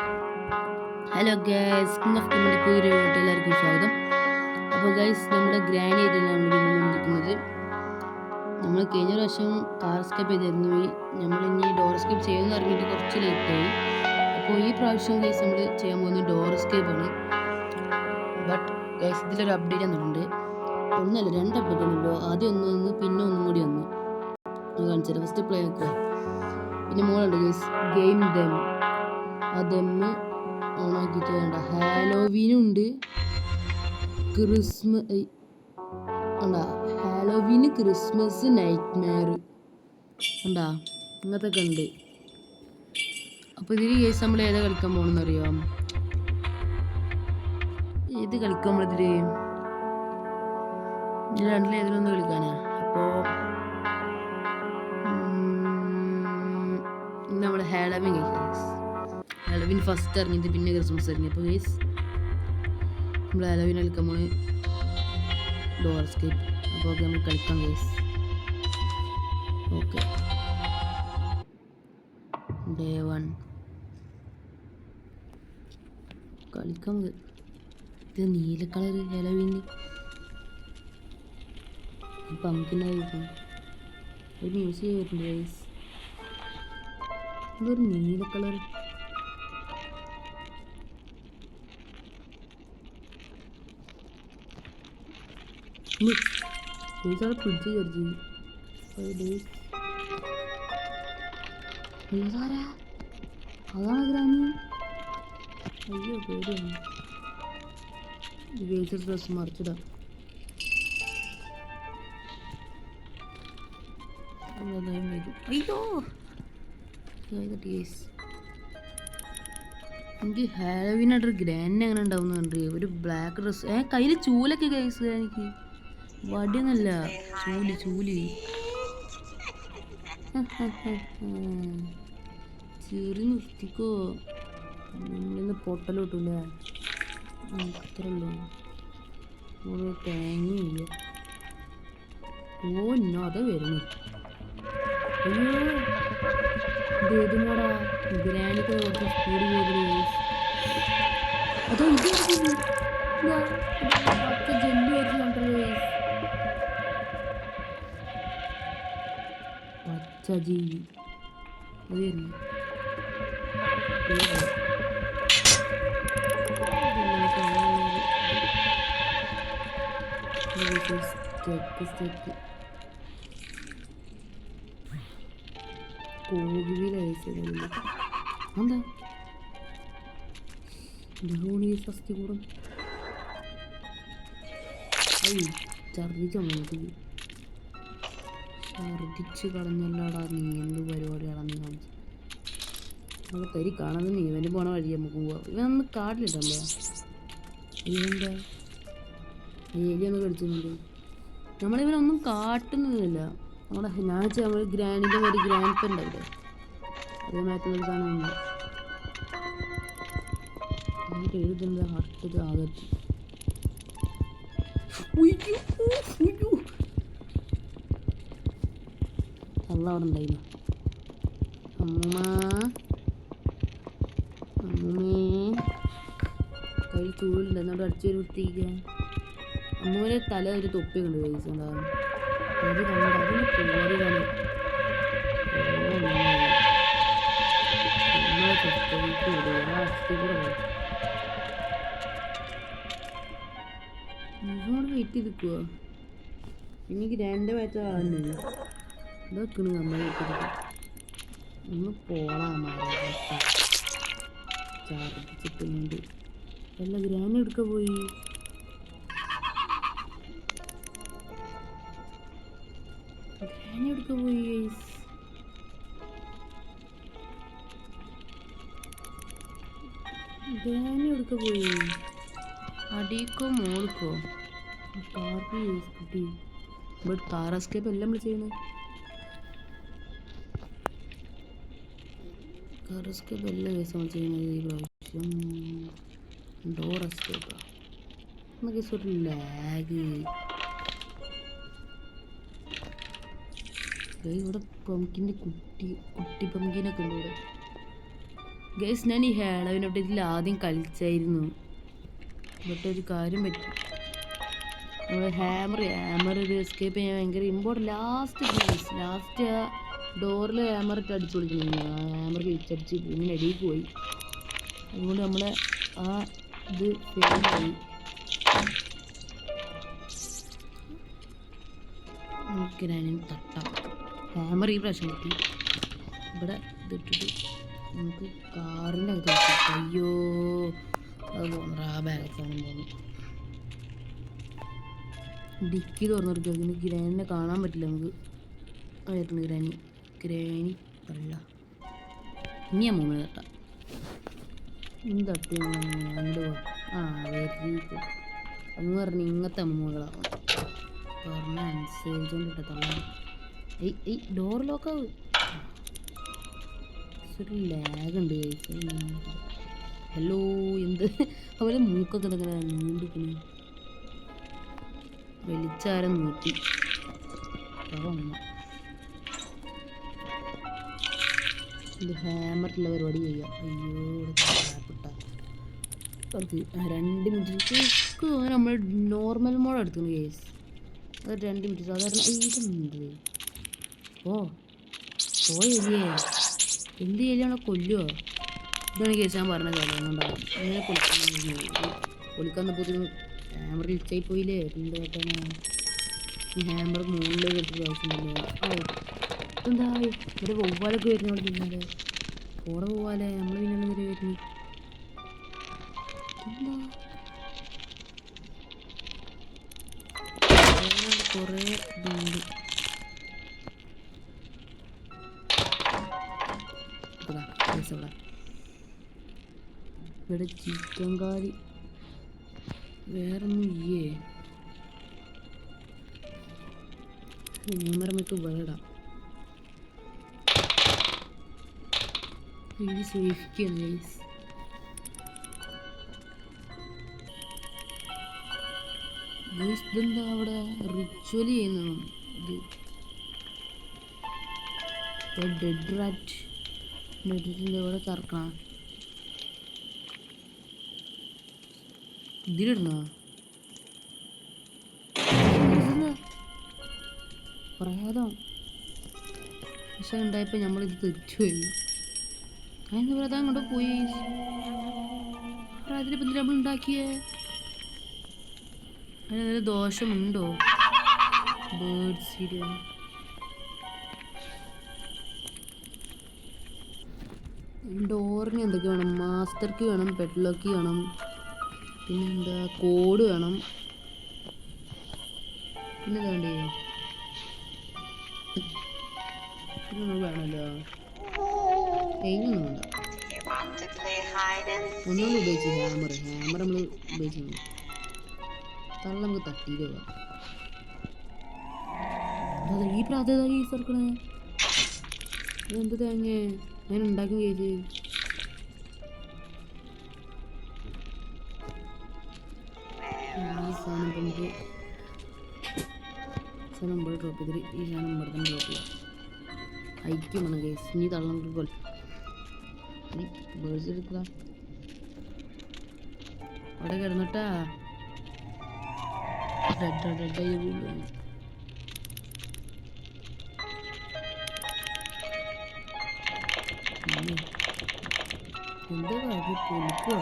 Hello guys, king of കിങ്ങിൻ്റെ പുതിയൊരു വീട്ടിൽ എല്ലാവർക്കും സ്വാഗതം. അപ്പോൾ ഗൈസ്, നമ്മുടെ ഗ്രാൻഡ് ഏരിയയിലാണ് നമ്മൾ വീണ്ടും വന്നിരിക്കുന്നത്. നമ്മൾ കഴിഞ്ഞ പ്രാവശ്യം കാർ എസ്കേപ്പ് ചെയ്തിരുന്നു. നമ്മൾ ഇനി ഡോർ എസ്കേപ്പ് ചെയ്യുമെന്ന് അറിഞ്ഞിട്ട് കുറച്ച് ലേറ്റായി. അപ്പോൾ ഈ പ്രാവശ്യം ഗൈസ് നമ്മൾ ചെയ്യാൻ പോകുന്നത് ഡോർ എസ്കേപ്പാണ്. ബട്ട് ഗൈസ്, ഇതിലൊരു അപ്ഡേറ്റ് വന്നിട്ടുണ്ട്. ഒന്നല്ല, 2 അപ്ഡേറ്റ് ആണല്ലോ. ആദ്യം ഒന്ന് വന്ന് പിന്നെ ഒന്നും കൂടി വന്നു. കാണിച്ചത് ഫസ്റ്റ് പ്ലേ ആക്കുക. പിന്നെ മോളുണ്ട് ഗൈസ്, ഗെയിം ദം. ആ ദമ്മ് ഓണാക്കിയിട്ട് വേണ്ട. ഹാലോവീനുണ്ട്, ക്രിസ്മസ് ഉണ്ടാ, ഹാലോവീന്, ക്രിസ്മസ്, നൈറ്റ് മെയർ ഉണ്ടാ, ഇങ്ങനത്തെ ഒക്കെ ഉണ്ട്. അപ്പോൾ ഇതിൽ കേസ് നമ്മൾ ഏതാ കളിക്കാൻ പോകണമെന്ന് അറിയാം. ഏത് കളിക്കാൻ നമ്മളിതിൽ രണ്ടിൽ ഏതിലൊന്ന് കളിക്കാനാ. അപ്പോൾ നമ്മൾ ഹാലോവീൻ കളിക്കാം. ഹാലോവീൻ ഫസ്റ്റ് ഇറങ്ങിയത് പിന്നെ ക്രിസ്മസ് ഇറങ്ങി. അപ്പോൾ ഗൈസ് നമ്മൾ ഹാലോവീൻ കളിക്കാൻ പോണ് ഡോർ എസ്കേപ്പ്. അപ്പോൾ ഓക്കെ, നമ്മൾ കളിക്കാം ഗൈസ്. ഓക്കെ, ഡേ 1 കളിക്കാം. ഇത് നീല കളർ ഹാലോവീന് പമ്പിനായിരിക്കും ഒരു മ്യൂസിക് വരുന്നുണ്ട് ഗൈസ്. ഇതൊരു നീല കളർ. ഫ്രിഡ്ജ് കയറി അതാണ് ഗ്രാനി. അയ്യോ പേടിയാണ്. വേസ്റ്റ് ഡ്രസ് മറിച്ചിടാം. അയ്യോ എനിക്ക് ഹാലോവീനായിട്ടൊരു ഗ്രാൻഡ് അങ്ങനെ ഉണ്ടാവുന്നുണ്ട്. ഒരു ബ്ലാക്ക് ഡ്രസ്, കയ്യിൽ ചൂലൊക്കെ ഗൈസ്. എനിക്ക് വടിയൊന്നല്ല, ചൂല് ചെറി നിർത്തിക്കോ. നമ്മളിന്ന് പൊട്ടലോട്ടില്ല. അത്രല്ലോ തേങ്ങയില്ല. ഓ ഇന്നോ അതെ വരുന്നു. അയ്യോ ഇതേതുമാടാ, ഗ്രാനിക്ക് കുറച്ച് സ്പീഡ് പോയി. അതോ ഇത് ജെല്ലി വെച്ച് കണ്ടല്ലോ പച്ചജീവി. അത് വരുന്നു. എന്താ ഫസ്റ്റ് കൂടെ ഛർദിച്ച് കളഞ്ഞല്ലാടാ നീ. എന്ത് പരിപാടിയാടാ നീ കാണിച്ചു? നമ്മൾ തരി കാണാതെ നീ ഇവന് പോണ വഴി നമുക്ക് പോവാം. ഇവനൊന്ന് കാട്ടിലിട്ടല്ലേ ഇവൻ്റെ ഏരിയൊന്ന് കടിച്ചിട്ടുണ്ട്. നമ്മളിവനൊന്നും കാട്ടുന്നതില്ല. നമ്മുടെ ഞാൻ നമ്മൾ ഗ്രാൻഡിൻ്റെ ഒരു ഗ്രാൻഡ് പെൻ ഉണ്ടാവില്ലേ, അതേമായിട്ടുള്ള സാധനം എഴുതുന്നത് ഹർട്ട് ആകത്തി. അല്ല അവിടെ ഉണ്ടായിരുന്നു. അമ്മൂമ്മേ കൈ ചൂടുണ്ട്, എന്നോട് അടിച്ചൊരു വൃത്തിക്കുക. അമ്മൂരെ തല ഒരു തൊപ്പി കൊണ്ട് കഴിച്ചിട്ടുണ്ടാകും. അത് കണ്ട അതിന് പോലെയാണ്. ഇവോട് വെയിറ്റ് ചെയ്തിക്കുവോ. എനിക്ക് 2 മാറ്റ ആകുന്നില്ല. ഇതൊക്കെയാണ് നമ്മൾ ഒന്ന് പോളാമാരെ ഛർദിച്ചിട്ടുണ്ട്. എല്ലാ ഗ്രാൻഡ് എടുക്ക പോയി. ഗ്രാൻഡ് എടുക്ക പോയി ഗൈസ്. ഗ്രാൻഡ് എടുക്ക പോയി. അടിക്കോ മോൾക്കോ കാർക്ക് യൂസ് കിട്ടി. ബട്ട് കാർ എസ്കേപ്പ് എല്ലാം നമ്മൾ ചെയ്യുന്നത്. കാർ എസ്കേപ്പ് എല്ലാ കേസും ചെയ്യുന്നത്. ഈ പ്രാവശ്യം ഡോർ എസ്കേപ്പാ. കേസ് ഒരു ലാഗ്. ഇവിടെ പംകിൻ്റെ കുട്ടി പംകിനൊക്കെ ഉണ്ട് ഇവിടെ. ഗൈസ് ഞാൻ ഈ ഹാളോവിൻ അപ്ഡേറ്റിൽ ആദ്യം കളിച്ചായിരുന്നു. ബട്ട് ഒരു കാര്യം പറ്റും, നമ്മൾ ഹാമർ ഒരു എസ്കേപ്പ് ചെയ്യാൻ ഭയങ്കര ഇമ്പോർട്ടൻ്റ്. ലാസ്റ്റ് ആ ഡോറിൽ ഹാമർ ഇട്ട് അടിച്ചു കൊടുക്കുന്നു. ആ ഹാമർ ഗ്ലിച്ചടിച്ച് ഇങ്ങനെ അടിയിൽ പോയി. അതുകൊണ്ട് നമ്മളെ ആ ഇത് ഫെയിലായി. നമുക്ക് ഞാനും തട്ടാം. ഹാമർ ഈ പ്രാവശ്യം കിട്ടി. ഇവിടെ ഇതിട്ടിട്ട് നമുക്ക് കാറിൻ്റെ അകത്ത് വെക്കാം. അയ്യോ അത് പോകുന്നു, ആ ബാഗ് സാധനം പോകുന്നു. ഡിക്കി തുറന്നെടുക്കുക. പിന്നെ ഗ്രാനിനെ കാണാൻ പറ്റില്ല നമുക്ക്. ആയിരുന്നു ഗ്രാനി അല്ല, ഇനി ഞാൻ മൂന്ന് തട്ടാം. തട്ടി അങ്ങോട്ട് പോവാം. ആ വെരി ഗുഡ്. അമ്മ പറഞ്ഞു ഇങ്ങനത്തെ അമ്മകളാണ് പറഞ്ഞ അനുസരിച്ചുകൊണ്ട് ഇട്ടത്തള്ള. ഈ ഡോർ ലോക്കാവ് ഒരു ലാഗ് ഉണ്ട്. ഹലോ എന്ത് അവരെ മൂക്കൊക്കെ ഇങ്ങനെ നീണ്ടിരിക്കണേ. വെളിച്ചാരം നീട്ടി ഇത് ഹാമറിലുള്ള പരിപാടി ചെയ്യാം. അയ്യോ അത് 2 മിനിറ്റ് നമ്മൾ നോർമൽ മോഡ് എടുക്കുന്നു കേസ്. അത് 2 മിനിറ്റ് സാധാരണ ഇതുണ്ട്. എലിയേ എന്ത് എലിയാണോ കൊല്ലുവോ? ഇതാണ് കേസ് ഞാൻ പറഞ്ഞത്. അതുകൊണ്ടാണ് ഇങ്ങനെ പൊളിക്കാൻ പോലും ഹാമർ ലിച്ചായി പോയില്ലേ. എന്ത് കേട്ടാണ് ഈ ഹാമർ മുകളിലേക്ക് എടുത്തിട്ട് ആവശ്യമില്ലല്ലോ. എന്താ ഇവിടെ വവ്വാലൊക്കെ വരുന്നോട് പിന്നാലെ കൂടെ പോവാലേ. നമ്മൾ പിന്നാലെ വരെ വരുന്നു. കുറേ ഇതുണ്ട്. ഇവിടെ ചിക്കൻ കാരി വേറൊന്നും ഇല്ലേ? നമുക്ക് വേടാം. ഇത് സേഫ്റ്റിയാണ്. ഇതെന്താ അവിടെ റിച്വൽ ചെയ്യുന്നു? ഇത് ഡെഡ് റാറ്റ് ഇവിടെ കറക്കണം. ഇതിലിടണോ? പ്രേതം പക്ഷെ ഉണ്ടായപ്പോൾ നമ്മളിത് തെറ്റുപോയി. അതിന് പ്രേതം അങ്ങോട്ട് പോയി. പ്രേതത്തിനെ ഇപ്പം നമ്മൾ ഉണ്ടാക്കിയേ അതിന് ദോഷമുണ്ടോ? ബേർഡ് സീഡ് ഡോറിന് എന്തൊക്കെ വേണം? മാസ്റ്റർക്ക് വേണം, പെഡ്ലോക്ക് വേണം, പിന്നെന്താ കോഡ് വേണം, പിന്നെ വേണ്ടേ പിന്നെ വേണമല്ലോ. എങ്ങൊന്നും വേണ്ട. ഒന്നുകൊണ്ട് ഉപയോഗിച്ചു ഹാമർ നമ്മൾ ഉപയോഗിച്ചു തള്ള നമുക്ക് തട്ടിയില്ല. അതെ ഈ പ്രാർത്ഥന ഈ സർക്കണേ എന്ത് തേങ്ങ ഞാൻ ഉണ്ടാക്കും കേസ്. ഈ സാധനം ഇവിടെ ഡ്രോപ്പ് ചെയ്തിട്ട് ഈ സാധനം ഇവിടെ തന്നെ ഡ്രോപ്പ് ചെയ്യാം. ഐക്യമാണ് കേസ്. ഇനി തള്ള നമുക്ക് കൊല്ലം ബേഴ്സ് എടുക്കുക. അവിടെ കിടന്നിട്ടാ ഡെഡായി എന്താ കാര്യം പൊലിക്കുക.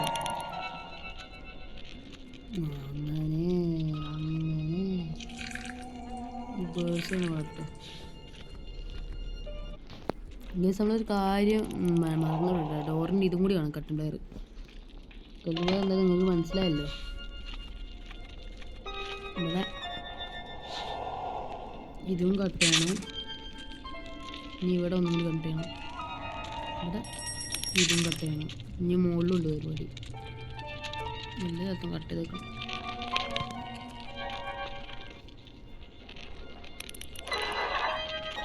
അങ്ങനെ ഈ ബേഴ്സാണ് വളർത്തുക. ഗൈസ് നമ്മളൊരു കാര്യം മറന്നുവിട. ഡോറിൻ്റെ ഇതും കൂടി വേണം കട്ടും ടയർ. കട്ടും ടയർ എന്തായാലും നിങ്ങൾക്ക് മനസ്സിലായല്ലോ. ഇവിടെ ഇതും കട്ട് ചെയ്യണം. ഇനി ഇവിടെ ഒന്നും കൂടി കട്ട് ചെയ്യണം. ഇവിടെ ഇതും കട്ട് ചെയ്യണം. ഇനി മുകളിലുണ്ട് പരിപാടി. എല്ലാ സ്ഥലത്തും കട്ട് ചെയ്തേക്കും.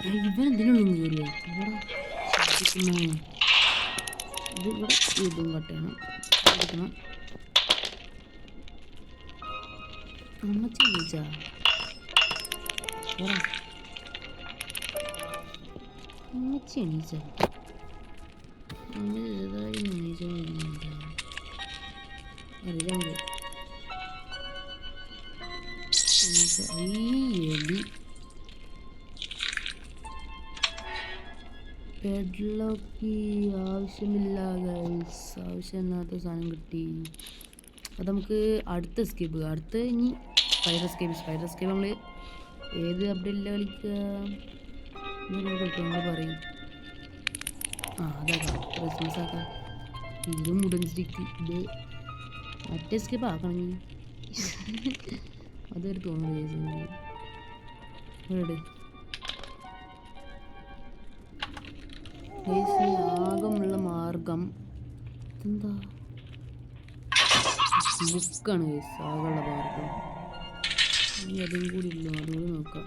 ഇവനെന്തിനുള്ളിൽ കയറിയോ? ഇവിടെ ശ്രദ്ധിക്കുന്നേ. ഇതിവിടെ ഇതും കട്ട് ചെയ്യണം. എടുക്കണം. അമ്മച്ചി വിളിച്ചാ അമ്മച്ചി എണീച്ചാ ചെറുതായി നനയിച്ചു അറിയാം എലി പെഡ്ലോക്ക് ആവശ്യമില്ല ഗൈസ്, ആവശ്യമില്ലാത്ത സാധനം കിട്ടി. അത് നമുക്ക് അടുത്ത എസ്കേപ്പ്, അടുത്ത ഇനി സ്പൈഡർ എസ്കേപ്പ് നമ്മൾ ഏത് അപ്ഡേറ്റിലാണ് കളിക്കുക നമ്മൾ പറയും. അതാക്കാം ക്രിസ്മസ് ആക്കാം. ഇതും വുഡൻ സ്റ്റിക്ക്, ഇത് മറ്റേ എസ്കേപ്പ് ആക്കണമെങ്കിൽ അതൊരു തോന്നുന്നു. ആകമുള്ള മാർഗം എന്താ ബുക്കാണ് ഗൈസ്, ആകെയുള്ള മാർഗം. ഇനി അതും കൂടി ഇല്ല, അതുകൂടി നോക്കാം.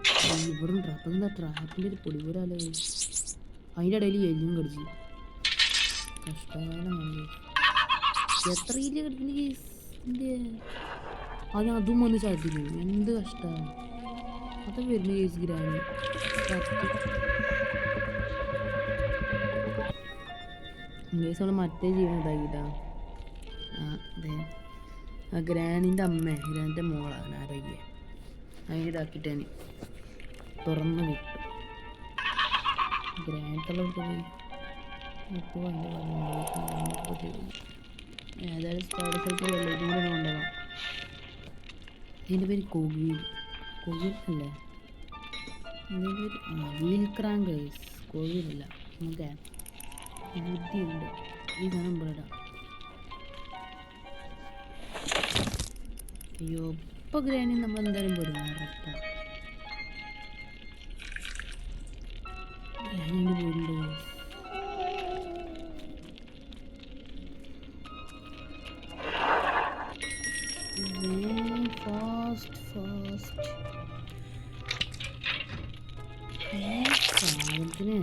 ഇവിടെ ഉണ്ട്. അപ്പം എന്താ ട്രാപ്പിൻ്റെ ഒരു പൊടി പോരാലോ. അതിൻ്റെ ഇടയിൽ എല്ലും കടിച്ച് കഷ്ടകാലമാണ്. എത്ര ഇല്ല കടിക്കുന്ന കേസ് എൻ്റെ അതും വന്ന് ചാറ്റില്ല. എന്ത് കഷ്ടമാണ് അതൊക്കെ വരുന്ന കേസ്. ഗ്രാനി കേസ് നമ്മൾ മറ്റേ ജീവൻ ഇതാക്കിട്ടാ. അതെ ആ ഗ്രാനിൻ്റെ ഗ്രാനിൻ്റെ മോളാണ് ആരോഗ്യ അതിന് ഇതാക്കിയിട്ട് ഞാൻ തുറന്ന് വിട്ടു. ഗ്രാൻഡുള്ള പോയി ഇപ്പോൾ ഏതായാലും സ്റ്റാറ്റസ് വെള്ളത്തിൽ കൂടെ കൊണ്ടുപോകാം. ഇതിൻ്റെ പേര് കോവിൽ അല്ലേ? ഇതിൻ്റെ പേര് വീൽ ക്രാങ്ക് ഗൈസ്, കോവിലല്ല. നമുക്ക് ബുദ്ധിയുണ്ട് ഈ സാധനം ഇവിടെ. അയ്യോ ഇപ്പോൾ ഗ്രാനി നമ്മൾ എന്തായാലും പോരും. ഉറപ്പാണ് ഗ്രാനിൻ്റെ പോരുണ്ട്. ഫാസ്റ്റ് സാധനത്തിന്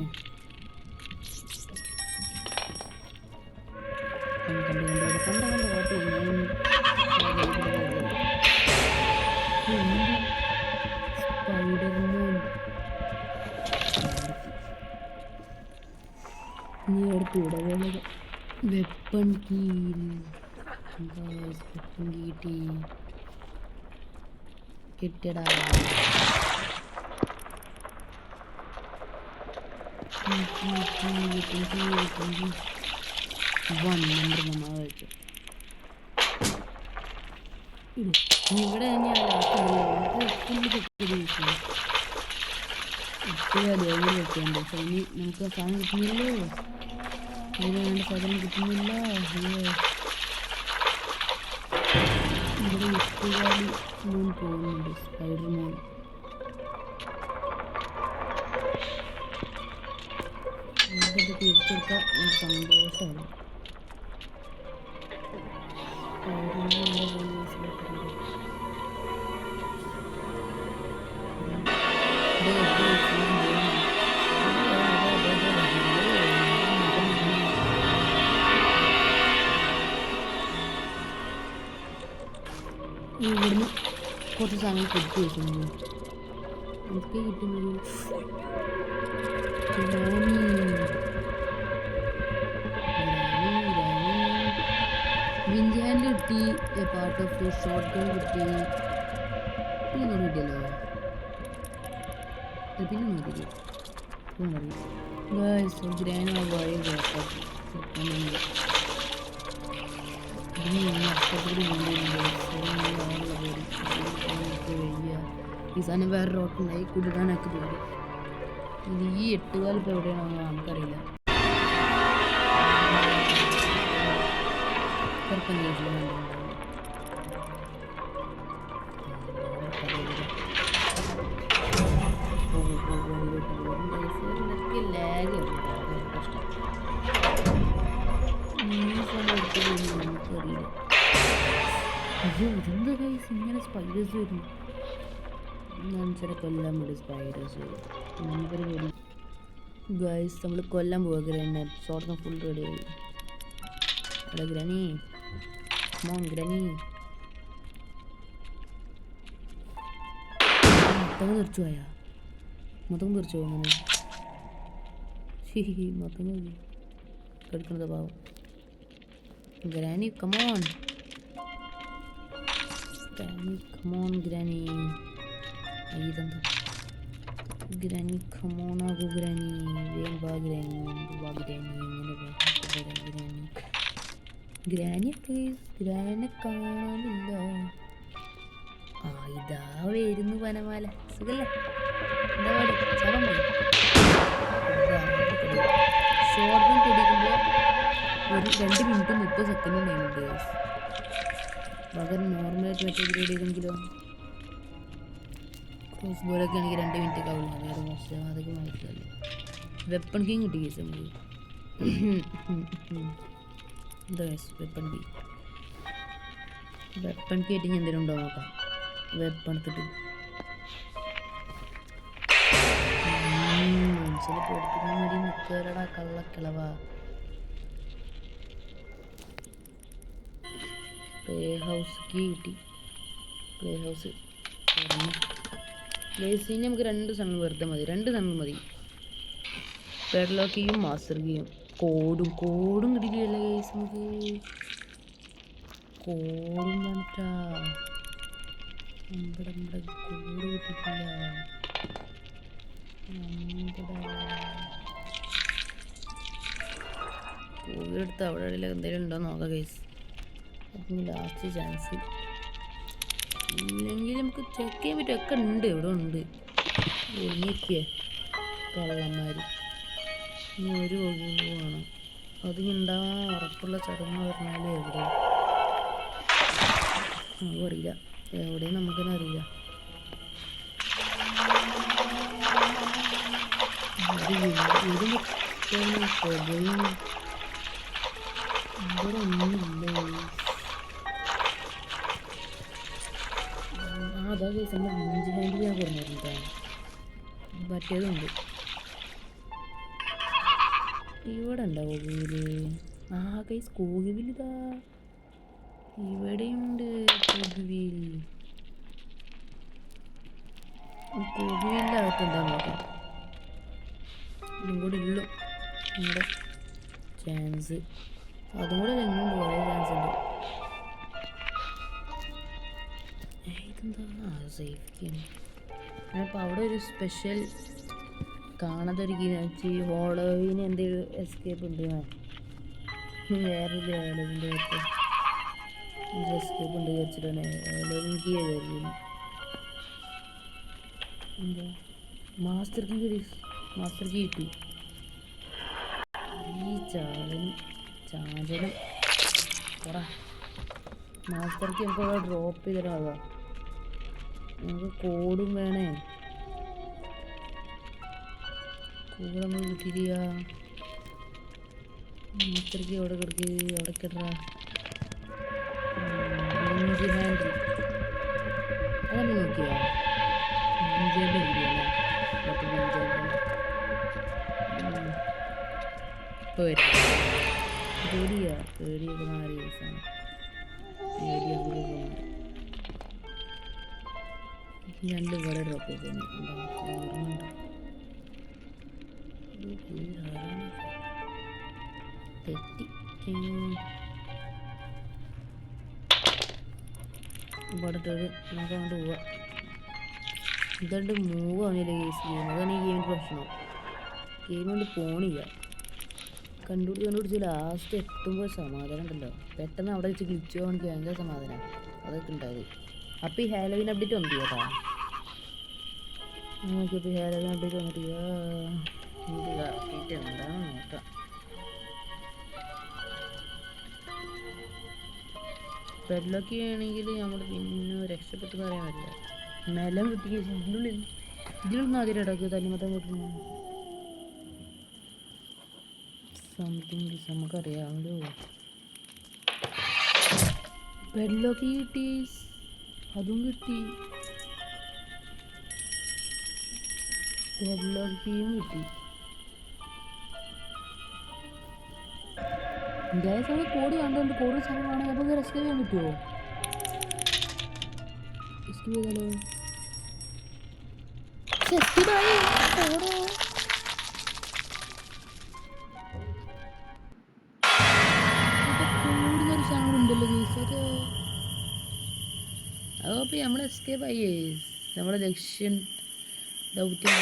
സ്പൈഡർമാൻ നീ അടുത്ത് ഇടവേള വെപ്പൺ കിട്ടി കിട്ടിയടാ. ഇവിടെ തന്നെയാണ് വെക്കേണ്ടത്. പക്ഷേ ഇനി നമുക്ക് സാധനം കിട്ടുന്നില്ലല്ലോ, അതിന് വേണ്ട സാധനം കിട്ടുന്നില്ല. ഇവിടെ എട്ടുകാലി മോൻ പോകുന്നുണ്ട്, സ്പൈഡർ മോൻ. നമുക്കത് തിരിച്ചെടുക്കാൻ സന്തോഷമാണ്. ഇവിടുന്ന് കുറച്ച് സാധനങ്ങൾ കിട്ടി വെച്ചിട്ടുണ്ട്. എനിക്ക് കിട്ടുന്നത് വിഞ്ച് ഹാൻഡ് കിട്ടി, പാർട്ട് ഓഫ് ഷോർട്ട് ഗൺ കിട്ടി. പിന്നെ കിട്ടിയല്ലോ, പിന്നെ നോക്കില്ല ഗ്രാനി വഴി കേട്ടാക്കി ഈ സാധനം വേറെ റോട്ടുണ്ടായി കുടുങ്ങാനൊക്കെ പോയി. ഇത് ഈ 8 കാലം ഇപ്പോൾ എവിടെയാണോ നമുക്കറിയില്ല. അയ്യോ ഇതെന്താ ഗൈസ് ഇങ്ങനെ സ്പൈഡേഴ്സ് വരുന്നു. ചില കൊല്ലാൻ വേണ്ടി സ്പൈഡേഴ്സ് നമുക്കൊരു പേടി ഗൈസ്. നമ്മൾ കൊല്ലാൻ പോവുക ഗ്രാനി. സോർട്ട് ഫുൾ റെഡി ആയി. അവിടെ ഗ്രാനി ഗ്രാനി മൊത്തം തെറിച്ചു പോയാ? മൊത്തം തെറിച്ചു അങ്ങനെ മൊത്തം എടുക്കുന്നത് പാവം. Granny come on granny. ഇതെന്താ ഗ്രാനി കമോൺ ആകൂ ഗ്രാനി. വേഗം വാ ഗ്രാനി. ഗ്രാനി ഗ്രാനെ കാണാനില്ല. ഇതാ വരുന്നു വനമാല. സുഖല്ലേ? എന്താ പാടി? ചടം പോയി. ഷോർട്ട് ഗൺ പിടിക്കുമ്പോൾ ഒരു 2 മിനിറ്റ് 30 സെക്കൻഡ് ടൈമുണ്ട്. പകരം നോർമലായിട്ട് മറ്റേ ഗ്രേഡ് ചെയ്തെങ്കിലോ ക്രോസ് ബോളൊക്കെ ആണെങ്കിൽ 2 മിനിറ്റ് ഒക്കെ ആവില്ല. നേരെ മോശം അതൊക്കെ മനസ്സിലല്ലോ. വെപ്പൺ കിങ് കിട്ടി കേസ് നമുക്ക്. എന്താ വെപ്പൺ കീ ആയിട്ട് ഞാൻ എന്തെങ്കിലും ഉണ്ടോ നോക്കാം. വെപ്പൺ എടുത്തിട്ട് മനുഷ്യനെ പൊടിപ്പിക്കാൻ വേണ്ടി നിൽക്കലടാ കള്ളക്കിളവാ. പ്ലേ ഹൗസ് കീ കിട്ടി. പ്ലേ ഹൗസ് പ്ലേസിന് നമുക്ക് 2 സൺ വെറുതെ മതി. 2 സൺ മതി. പെഡ്ലോക്ക് കീയും മാസ്റ്റർ കീയും കോഡും കിട്ടിയില്ല കേസ്. നമുക്ക് കോടും വേണ്ടാ. നമ്മുടെ കോഡ് കിട്ടിയിട്ടില്ല. കോവിലെടുത്ത് അവിടെ എന്തെങ്കിലും ഉണ്ടോ നോക്കാം കേസ്. അപ്പം ലാസ്റ്റ് ചാൻസ്. ഇല്ലെങ്കിൽ നമുക്ക് ചെക്ക് ചെയ്യാൻ പറ്റും. ഒക്കെ ഉണ്ട്, ഇവിടെ ഉണ്ട്. ഒഴിഞ്ഞിരിക്കുക കള്ളന്മാർ. ഇനി ഒരു വകുപ്പ് വേണം. അത് ഉണ്ടാവാൻ ഉറപ്പുള്ള ചടങ്ങ് പറഞ്ഞാൽ എവിടെ അതും അറിയില്ല. എവിടെയും നമുക്കെന്നെ അറിയില്ല. ഇവിടെ ഒന്നുമില്ല. അതാ കേസ് നമ്മൾ ഇഞ്ചി ഹാൻഡിൽ ഞാൻ പറഞ്ഞിട്ടുണ്ടാണ്. മറ്റേതുണ്ട് ഇവിടെ ഉണ്ടാവും കോകിവില്. കേസ് കോകിവിലിതാ ഇവിടെയുണ്ട്. കോകിവില്ലകത്ത് നോക്കാം. ഇതും കൂടെ ഉള്ളു നമ്മുടെ ചാൻസ്. അതും കൂടെ എങ്ങോട്ട് കുറേ ചാൻസ് ഉണ്ട്. ഇതെന്താ സേഫ്റ്റിയാണ്. അപ്പോൾ അവിടെ ഒരു സ്പെഷ്യൽ കാണാത്തൊരു ഹോളോവിന് എന്തെങ്കിലും എസ്കേപ്പ് ഉണ്ട്. വേറൊരു ഹോളോവിൻ്റെ എസ്കേപ്പ് ഉണ്ട് വിചാരിച്ചിട്ടാണ് ഹോളോവിൻ കീ വിചാരിക്കുന്നു. എന്താ മാസ്റ്റർ കീ കിട്ടി. ഈ ചാഞ്ചലും പറ മാസ്റ്റർ കീ നമുക്ക് അവിടെ ഡ്രോപ്പ് ചെയ്തിട്ടാവാം. നമുക്ക് കോഡും വേണേ. കോഡ് നമ്മൾ കിട്ടിയില്ല. മാസ്റ്റർ കീ അവിടെ കിടക്ക്. അവിടെ കിടറ ഇഞ്ചി ഹാൻഡിൽ അതൊന്ന് നോക്കിയാ. ഇഞ്ചിയുടെ ഇല്ലല്ലേ പേടിയൊക്കെ മാറി കേസാണ്. പേടിയൊക്കെ രണ്ട് ഇവിടെ ഡ്രോപ്പ് ചെയ്തു. തെറ്റി ഇവിടെ നമുക്ക് അങ്ങോട്ട് പോവാം. ഇതാണ്ട് മൂവ് ആവുന്നില്ല കേസ്. ഗെയിം അതാണ് ഈ ഗെയിമിൻ്റെ പ്രശ്നം. ഗെയിം കൊണ്ട് പോണില്ല. കണ്ടുപിടിച്ച് ലാസ്റ്റ് എത്തുമ്പോൾ സമാധാനം ഉണ്ടല്ലോ. പെട്ടെന്ന് അവിടെ വെച്ച് ഗ്ലിച്ച് പോകാൻ ഭയങ്കര സമാധാനം. അതൊക്കെ ഉണ്ടായത്. അപ്പോൾ ഈ ഹാലോവിൻ അപ്ഡേറ്റ് വന്നു കേട്ടാ. നോക്കിയപ്പോൾ ഹാലോവിൻ അപ്ഡേറ്റ് വന്നിട്ട് എന്താണെന്ന് നോക്കാം. പെഡ്ലോക്ക് ആണെങ്കിൽ നമ്മൾ പിന്നെ രക്ഷപ്പെട്ടെന്ന് പറയാൻ പറ്റില്ല. നിലം കിട്ടി ഇതിലൊന്നും ആദ്യം ഇടയ്ക്ക് തല്ലിമത്തം കിട്ടുന്നു. സംതിങ് നമുക്കറിയാമല്ലോ. പെഡ്ലോക്ക് കിട്ടി. അതും കിട്ടി. പെഡ്ലോക്കിയും കിട്ടി. ഗ്യാസ് നമ്മൾ കോഡ് കണ്ടുകൊണ്ട് കോഡ് സമയമാണെങ്കിൽ നമുക്ക് റെസ്ക്യൂ ചെയ്യാൻ പറ്റുമോ? റെസ്ക്യൂ ചെയ്താലോ? അപ്പോൾ നമ്മൾ എസ്കേപ്പ് ആയി. നമ്മുടെ ലക്ഷ്യം ദൗത്യം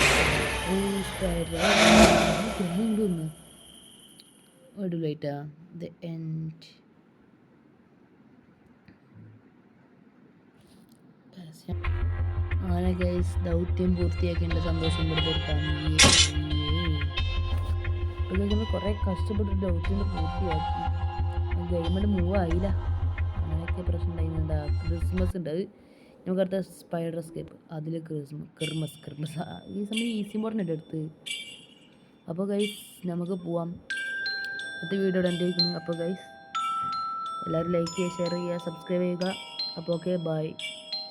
കൊണ്ടുവന്നു അടിപൊളിയായിട്ടാ. The end. അങ്ങനെ ഗൈസ് ദൗത്യം പൂർത്തിയാക്കേണ്ട സന്തോഷം കൊടുത്തിട്ടാണ്. അപ്പോൾ നമ്മൾ കുറേ കഷ്ടപ്പെട്ടിട്ട് ദൗത്യം പൂർത്തിയാക്കി. ഗെയിമിൽ മൂവ് ആയില്ല. അങ്ങനെയൊക്കെ പ്രശ്നം ഉണ്ടായിരുന്നുണ്ട്. ക്രിസ്മസ് ഉണ്ട്, നമുക്ക് അടുത്ത സ്പൈഡർ എസ്കേപ്പ്, അതിൽ ക്രിസ്മസ് ഈ സമയം ഈസി മോഡിനുണ്ട് അടുത്ത്. അപ്പോൾ ഗൈസ് നമുക്ക് പോവാം. അടുത്ത വീഡിയോ കണ്ടിരിക്കുന്നു. അപ്പോൾ ഗൈസ് എല്ലാവരും ലൈക്ക് ചെയ്യുക, ഷെയർ ചെയ്യുക, സബ്സ്ക്രൈബ് ചെയ്യുക. അപ്പോൾ ഓക്കെ, ബൈ.